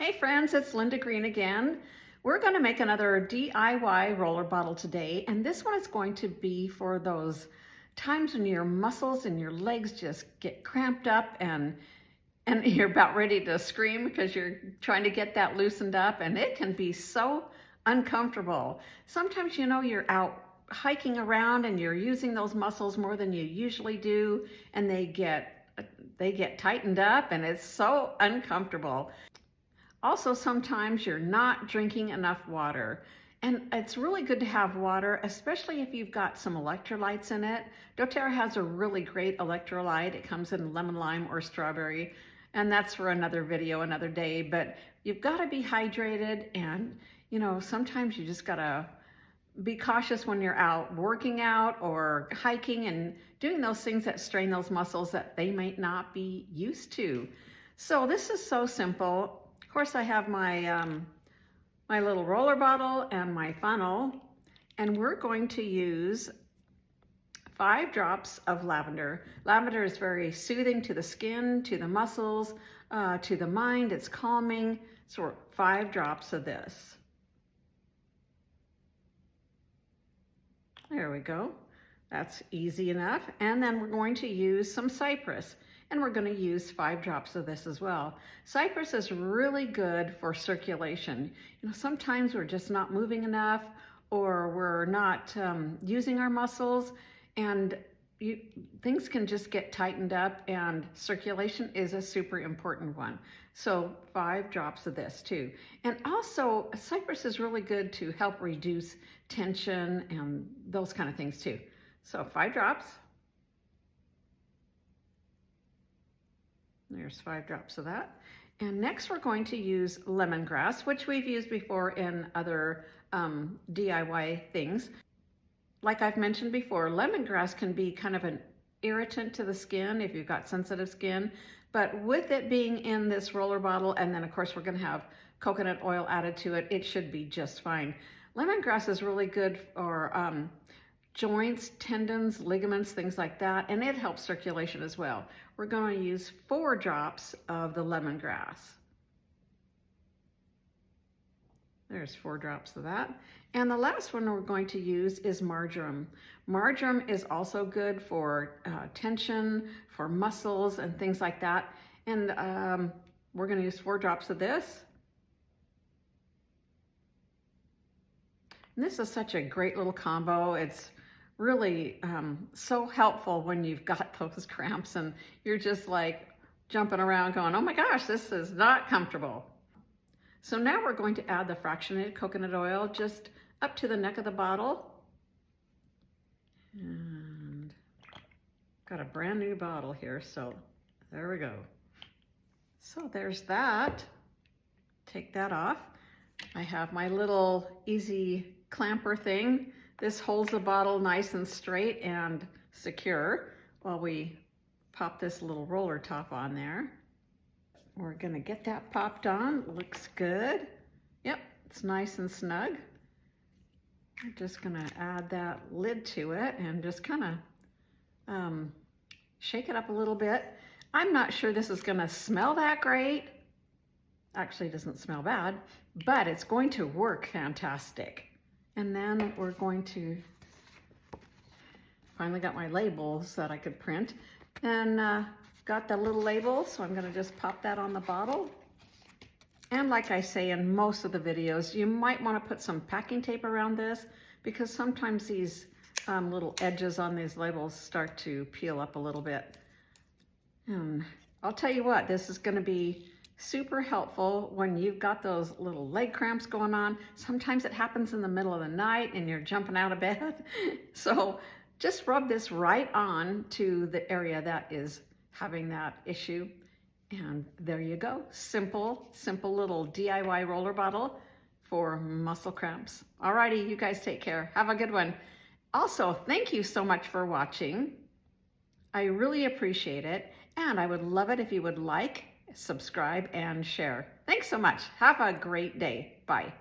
Hey friends, it's Linda Green again. We're going to make another DIY roller bottle today, and this one is going to be for those times when your muscles and your legs just get cramped up and you're about ready to scream because you're trying to get that loosened up, and it can be so uncomfortable. Sometimes you're out hiking around and you're using those muscles more than you usually do, and they get tightened up and it's so uncomfortable. Also, sometimes you're not drinking enough water, and it's really good to have water, especially if you've got some electrolytes in it. doTERRA has a really great electrolyte. It comes in lemon, lime, or strawberry, and that's for another video, another day. But you've got to be hydrated, and sometimes you just gotta be cautious when you're out working out or hiking and doing those things that strain those muscles that they might not be used to. So this is so simple. Of course, I have my my little roller bottle and my funnel, and we're going to use 5 drops of lavender. Lavender is very soothing to the skin, to the muscles, to the mind. It's calming. So 5 drops of this. There we go. That's easy enough. And then we're going to use some Cypress, and we're going to use 5 drops of this as well. Cypress is really good for circulation. Sometimes we're just not moving enough, or we're not using our muscles, and things can just get tightened up, and circulation is a super important one. So 5 drops of this too. And also, Cypress is really good to help reduce tension and those kind of things too. So 5 drops. There's 5 drops of that. And next we're going to use lemongrass, which we've used before in other DIY things. Like I've mentioned before, lemongrass can be kind of an irritant to the skin if you've got sensitive skin, but with it being in this roller bottle, and then of course we're going to have coconut oil added to it, it should be just fine. Lemongrass is really good for joints, tendons, ligaments, things like that, and it helps circulation as well. We're going to use 4 drops of the lemongrass. There's 4 drops of that. And the last one we're going to use is marjoram. Marjoram is also good for tension, for muscles and things like that. And we're going to use 4 drops of this. And this is such a great little combo. It's really so helpful when you've got those cramps and you're just like jumping around going, oh my gosh, this is not comfortable. So now we're going to add the fractionated coconut oil just up to the neck of the bottle. And got a brand new bottle here, so there we go. So there's that. Take that off. I have my little easy clamper thing. This holds the bottle nice and straight and secure while we pop this little roller top on there. We're gonna get that popped on. Looks good. Yep, it's nice and snug. I'm just gonna add that lid to it and just kind of shake it up a little bit. I'm not sure this is gonna smell that great. Actually, it doesn't smell bad, but it's going to work fantastic. And then we're going to, finally got my labels that I could print, and got the little label, so I'm gonna just pop that on the bottle. And like I say in most of the videos, you might wanna put some packing tape around this, because sometimes these little edges on these labels start to peel up a little bit. And I'll tell you what, this is gonna be super helpful when you've got those little leg cramps going on. Sometimes it happens in the middle of the night and you're jumping out of bed. So just rub this right on to the area that is having that issue. And there you go. Simple little DIY roller bottle for muscle cramps. Alrighty, you guys take care. Have a good one. Also, thank you so much for watching. I really appreciate it. And I would love it if you would like, subscribe, and share. Thanks so much. Have a great day. Bye.